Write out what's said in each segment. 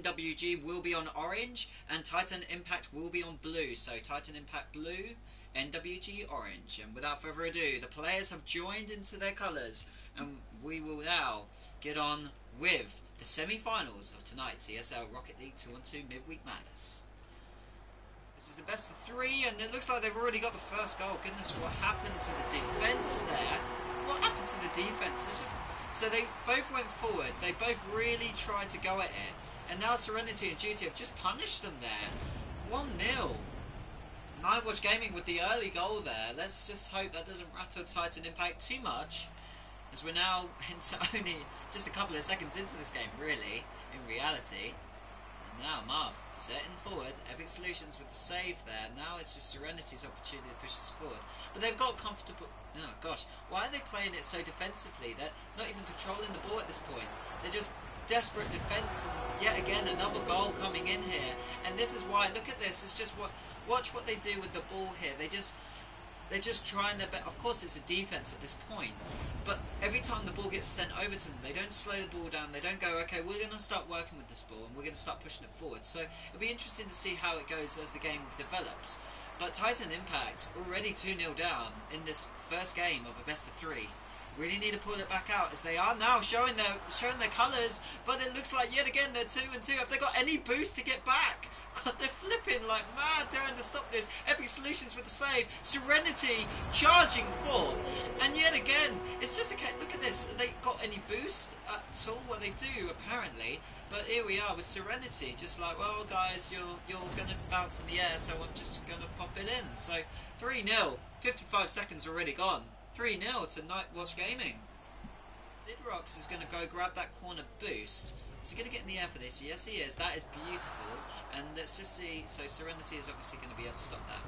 NWG will be on orange, and Titan Impact will be on blue. So Titan Impact blue, NWG orange. And without further ado, the players have joined into their colours, and we will now get on with the semi-finals of tonight's ESL Rocket League 2-on-2 Midweek Madness. This is the best of 3, and it looks like they've already got the first goal. Goodness, what happened to the defence there? What happened to the defence? It's just... So they both went forward, they both really tried to go at it, and now Serenity and Duty have just punished them there. 1-0. NightWatch Gaming with the early goal there. Let's just hope that doesn't rattle Titan Impact too much, as we're now into only just a couple of seconds into this game, really, in reality. And now Marv setting forward, Epic Solutions with the save there. Now it's just Serenity's opportunity to push us forward. But they've got comfortable... Oh gosh, why are they playing it so defensively? They're not even controlling the ball at this point. They're just desperate defence, and yet again another goal coming in here. And this is why, look at this, it's just what... Watch what they do with the ball here. They're just trying their best. Of course, it's a defense at this point, but every time the ball gets sent over to them, they don't slow the ball down. They don't go, okay, we're going to start working with this ball and we're going to start pushing it forward. So it'll be interesting to see how it goes as the game develops. But Titan Impact already 2-0 down in this first game of a best of 3. Really need to pull it back out, as they are now showing their colours. But it looks like yet again they're 2-2. Have they got any boost to get back? God, they're flipping like mad trying to stop this. Epic Solutions with the save. Serenity charging forth. And yet again, it's just a case. Look at this. Have they got any boost at all? Well, they do, apparently. But here we are with Serenity. Just like, well, guys, you're going to bounce in the air, so I'm just going to pop it in. So, 3-0. 55 seconds already gone. 3-0 to NightWatch Gaming. Zidrox is going to go grab that corner boost. Is he going to get in the air for this? Yes, he is. That is beautiful. And let's just see. So Serenity is obviously going to be able to stop that.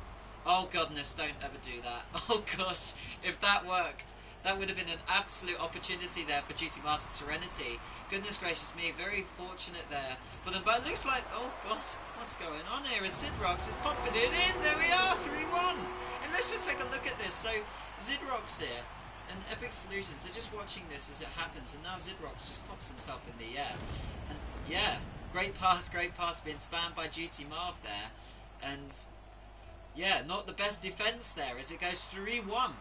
Oh, goodness, don't ever do that. Oh, gosh, if that worked, that would have been an absolute opportunity there for GT Marv to Serenity. Goodness gracious me, very fortunate there for them. But it looks like, oh, God, what's going on here? As Zidrox is popping it in. There we are, 3-1. And let's just take a look at this. So Zidrox here and Epic Solutions, they're just watching this as it happens, and now Zidrox just pops himself in the air. And yeah, great pass being spammed by GT Marv there. And yeah, not the best defense there as it goes 3-1.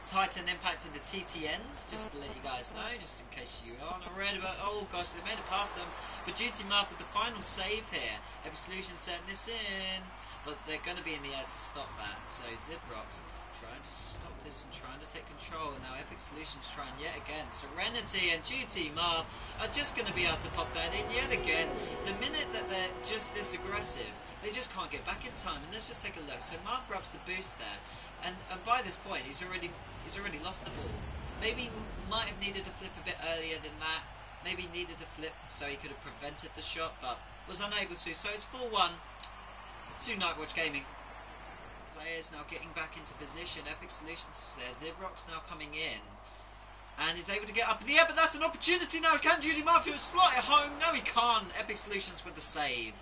Titan Impact in the TTNs, just to let you guys know, just in case you aren't already. But oh gosh, they made it past them. But GT Marv with the final save here. Epic Solutions setting this in, but they're going to be in the air to stop that. So Zidrox trying to stop this and trying to take control. Now Epic Solutions trying yet again. Serenity and GT Marv are just going to be able to pop that in yet again. The minute that they're just this aggressive, they just can't get back in time. And let's just take a look. So Marv grabs the boost there, and by this point he's already lost the ball. Maybe might have needed to flip a bit earlier than that. Maybe needed to flip so he could have prevented the shot, but was unable to. So it's 4-1 to NightWatch Gaming. Players now getting back into position. Epic Solutions is there. Zidrox now coming in and is able to get up in the air, but that's an opportunity now. Can Judy Marfield slot it home? No, he can't. Epic Solutions with the save.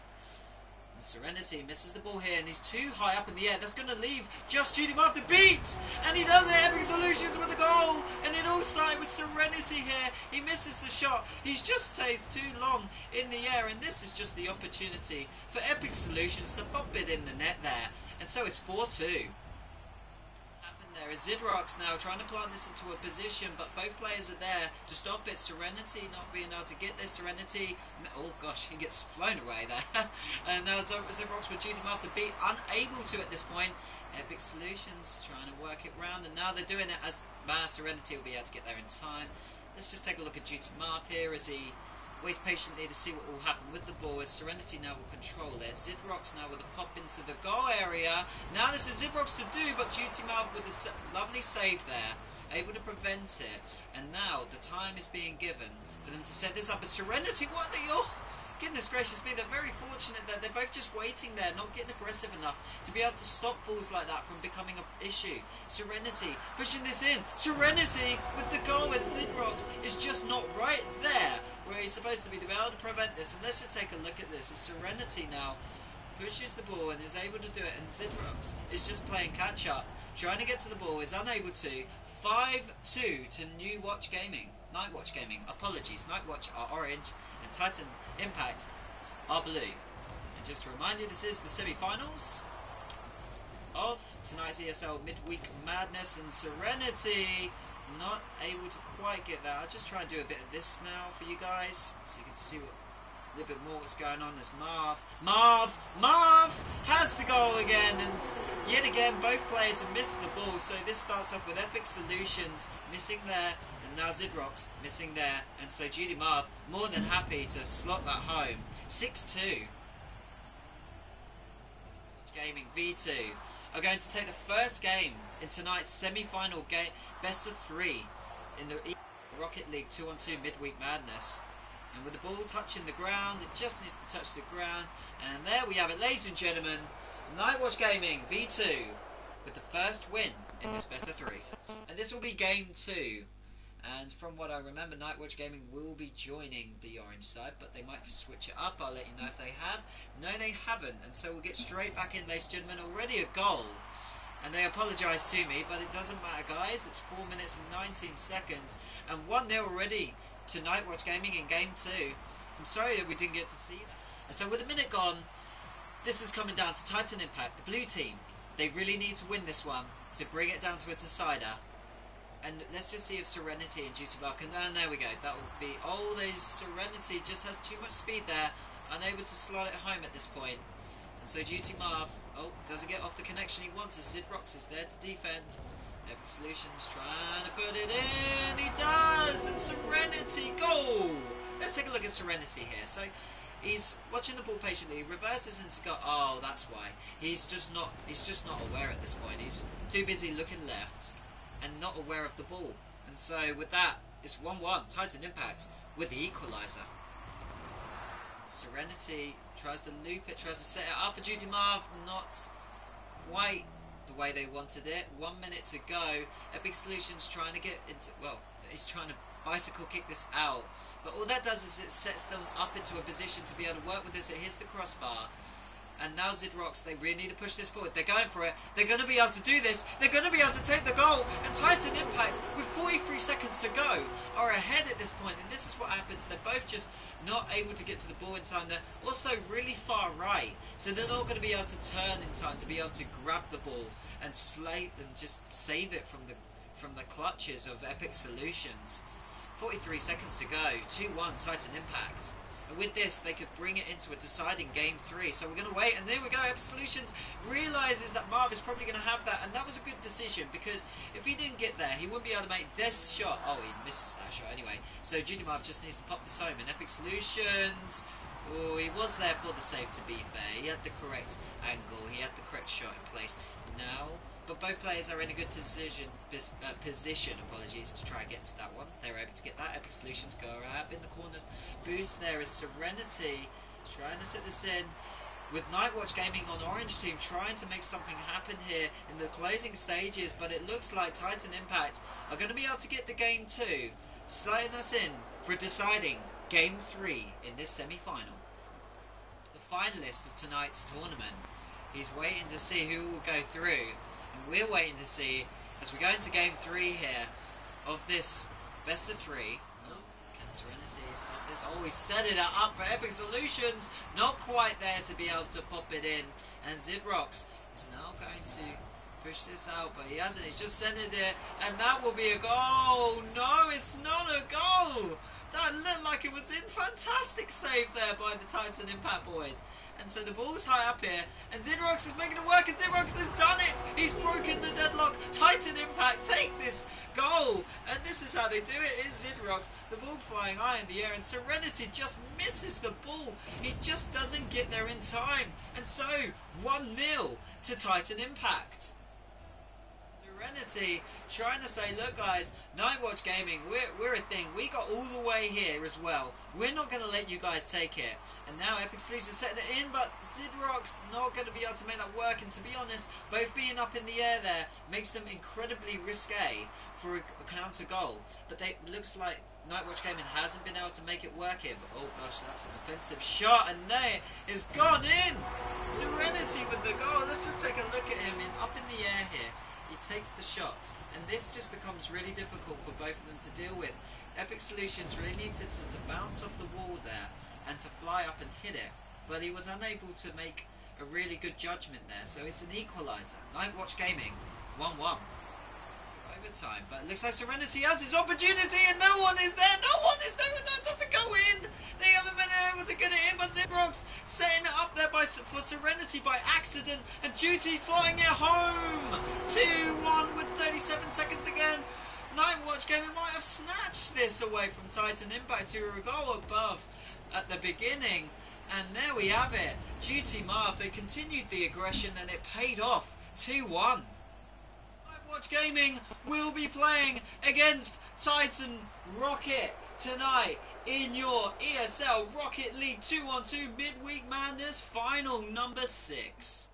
And Serenity misses the ball here, and he's too high up in the air. That's going to leave just Judy Marf to beat, and he does it. Epic Solutions with the goal, and it all started with Serenity here. He misses the shot. He just stays too long in the air, and this is just the opportunity for Epic Solutions to pop it in the net there. And so it's 4-2. There is Zidrox now trying to plant this into a position, but both players are there to stop it. Serenity not being able to get this. Serenity, oh gosh, he gets flown away there. And now Zidrox with duty Marv to beat, unable to at this point. Epic Solutions trying to work it round, and now they're doing it as Serenity will be able to get there in time. Let's just take a look at duty Marv here as he waits patiently to see what will happen with the ball, as Serenity now will control it. Zidrox now with a pop into the goal area. Now this is Zidrox to do, but Duty Marv with a lovely save there, able to prevent it. And now the time is being given for them to set this up. As Serenity, what are they? Oh, goodness gracious me, they're very fortunate that they're both just waiting there, not getting aggressive enough to be able to stop balls like that from becoming an issue. Serenity pushing this in. Serenity with the goal, as Zidrox is just not right there where he's supposed to be able to prevent this. And let's just take a look at this as Serenity now pushes the ball and is able to do it, and Zidrox is just playing catch up, trying to get to the ball, is unable to. 5-2 to NightWatch Gaming. Apologies, NightWatch are orange and Titan Impact are blue. And just to remind you, this is the semi-finals of tonight's ESL Midweek Madness, and Serenity not able to quite get that. I'll just try and do a bit of this now for you guys so you can see a little bit more what's going on as Marv has the goal again, and yet again both players have missed the ball. So this starts off with Epic Solutions missing there, and now Zidrox missing there, and so Judy Marv more than happy to slot that home. 6-2. Gaming V2 are going to take the first game in tonight's semi-final game, best of 3 in the Rocket League 2-on-2 Midweek Madness. And with the ball touching the ground, it just needs to touch the ground. And there we have it, ladies and gentlemen. NightWatch Gaming V2 with the first win in this best of 3. And this will be game 2. And from what I remember, NightWatch Gaming will be joining the orange side, but they might switch it up. I'll let you know if they have. No, they haven't. And so we'll get straight back in, ladies and gentlemen. Already a goal. And they apologise to me, but it doesn't matter, guys. It's 4 minutes and 19 seconds. And 1-0 already to NightWatch Gaming in game 2. I'm sorry that we didn't get to see that. And so with a minute gone, this is coming down to Titan Impact, the blue team. They really need to win this one to bring it down to a decider. And let's just see if Serenity and Duty Marv can... And there we go. That will be... Oh, Serenity just has too much speed there. Unable to slot it home at this point. And so Duty Marv... Oh, doesn't get off the connection he wants as Zidrox is there to defend. Epic Solutions trying to put it in. He does! And Serenity, goal! Let's take a look at Serenity here. So he's watching the ball patiently. He reverses into goal. Oh, that's why. He's just not aware at this point. He's too busy looking left and not aware of the ball. And so with that, it's 1-1. Titan Impact with the equaliser. Serenity tries to loop it, tries to set it up for Duty Marv. Not quite the way they wanted it. 1 minute to go. Epic Solutions trying to get into... Well, he's trying to bicycle kick this out. But all that does is it sets them up into a position to be able to work with this. It hits the crossbar. And now Zidrox, they really need to push this forward. They're going for it. They're going to be able to do this. They're going to be able to take the goal. And Titan Impact, with 43 seconds to go, are ahead at this point. And this is what happens. They're both just not able to get to the ball in time. They're also really far right. So they're not going to be able to turn in time to be able to grab the ball and just save it from the clutches of Epic Solutions. 43 seconds to go. 2-1 Titan Impact. And with this, they could bring it into a deciding game 3. So we're going to wait, and there we go. Epic Solutions realises that Marv is probably going to have that, and that was a good decision, because if he didn't get there, he wouldn't be able to make this shot. Oh, he misses that shot anyway. So Duty Marv just needs to pop this home, and Epic Solutions... Oh, he was there for the save, to be fair. He had the correct angle. He had the correct shot in place. Now... But both players are in a good position, apologies, to try and get to that one. They're able to get that. Epic Solutions go up in the corner. Boost there is Serenity trying to set this in. With NightWatch Gaming on orange team trying to make something happen here in the closing stages. But it looks like Titan Impact are going to be able to get the game 2. Sliding us in for deciding game 3 in this semi-final. The finalist of tonight's tournament. He's waiting to see who will go through. And we're waiting to see, as we go into game 3 here, of this best of 3. Oh, can Serenity stop this? Oh, he's set it up for Epic Solutions. Not quite there to be able to pop it in. And Zidrox is now going to push this out, but he hasn't. He's just centered it, and that will be a goal. No, it's not a goal. That looked like it was in. Fantastic save there by the Titan Impact boys. And so the ball's high up here, and Zidrox is making it work, and Zidrox has done it! He's broken the deadlock. Titan Impact take this goal, and this is how they do it. Is Zidrox, the ball flying high in the air, and Serenity just misses the ball. He just doesn't get there in time, and so 1-0 to Titan Impact. Serenity trying to say, look guys, NightWatch Gaming, we're a thing. We got all the way here as well. We're not going to let you guys take it. And now Epic Solutions setting it in, but Zidrox not going to be able to make that work. And to be honest, both being up in the air there makes them incredibly risque for a counter goal. But it looks like NightWatch Gaming hasn't been able to make it work here. But oh gosh, that's an offensive shot, and there it's gone in. Serenity with the goal. Let's just take a look at him up in the air here. He takes the shot, and this just becomes really difficult for both of them to deal with. Epic Solutions really needed to bounce off the wall there and to fly up and hit it, but he was unable to make a really good judgment there, so it's an equaliser. NightWatch Gaming, 1-1. Overtime, but it looks like Serenity has his opportunity and no one is there, and that doesn't go in! They haven't been able to get it in, but Zibrox setting it up there for Serenity by accident, and Duty's flying it home! 2-1 with 37 seconds to go. NightWatch Gaming might have snatched this away from Titan Impact, who were a goal above at the beginning. And there we have it. Duty Marv, they continued the aggression and it paid off. 2-1. NightWatch Gaming will be playing against Titan Rocket tonight in your ESL Rocket League 2-on-2 Midweek Madness final number 6.